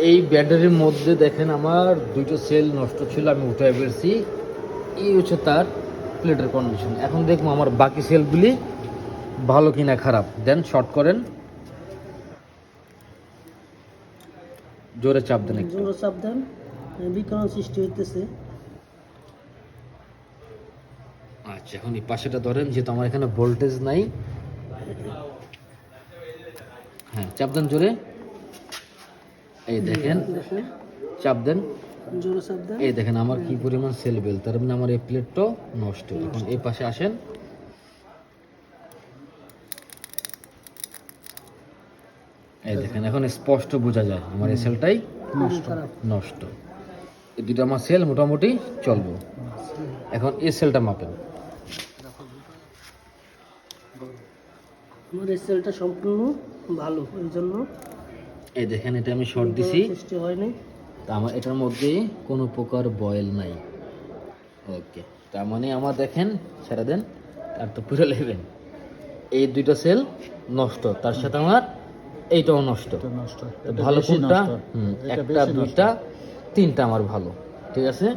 এই ব্যাটারির মধ্যে দেখেন আমার দুটো সেল নষ্ট ছিল, আমি উঠে ফেলছি। এই হচ্ছে তার প্লেটের কন্ডিশন। এখন দেখবো আমার বাকি সেলগুলি ভালো কিনা খারাপ। দেন শর্ট করেন, জোরে চাপ দেন একটু। জোরে চাপ দেন, বিকরণ সৃষ্টি হইতেছে। আচ্ছা, এখন এই পাশেটা ধরেন, যেহেতু আমার এখানে ভোল্টেজ নাই। হ্যাঁ, চাপ দেন জোরে। এই দেখেন, দেখেন, চাপ দেন। জোরে চাপ দেন। এই দেখেন আমার কি পরিমাণ সেল বেল, তার মানে আমার এই প্লেটটাও নষ্ট। এখন এই পাশে আসেন, এই দেখেন এখন স্পষ্ট বোঝা যায় আমার এই সেলটাই খারাপ। নষ্ট। এই দুটো আমার সেল মোটামুটি চলবো। এখন এই সেলটা মাপেন। আমার এই সেলটা সম্পূর্ণ ভালো, এই জন্য এই দেখেন এটা আমি শর্ট দিছি, সৃষ্টি হয়নি। তা আমার এটার মধ্যে কোনো প্রকার বয়েল নাই। ওকে, তার মানে আমার দেখেন, ছেড়ে দেন, আর তো পুরো নেবেন। এই দুইটা সেল নষ্ট, তার সাথে আমার এইটাও নষ্ট। নষ্ট তো ভালো কোনটা? একটা, দুইটা, তিনটা আমার ভালো। ঠিক আছে।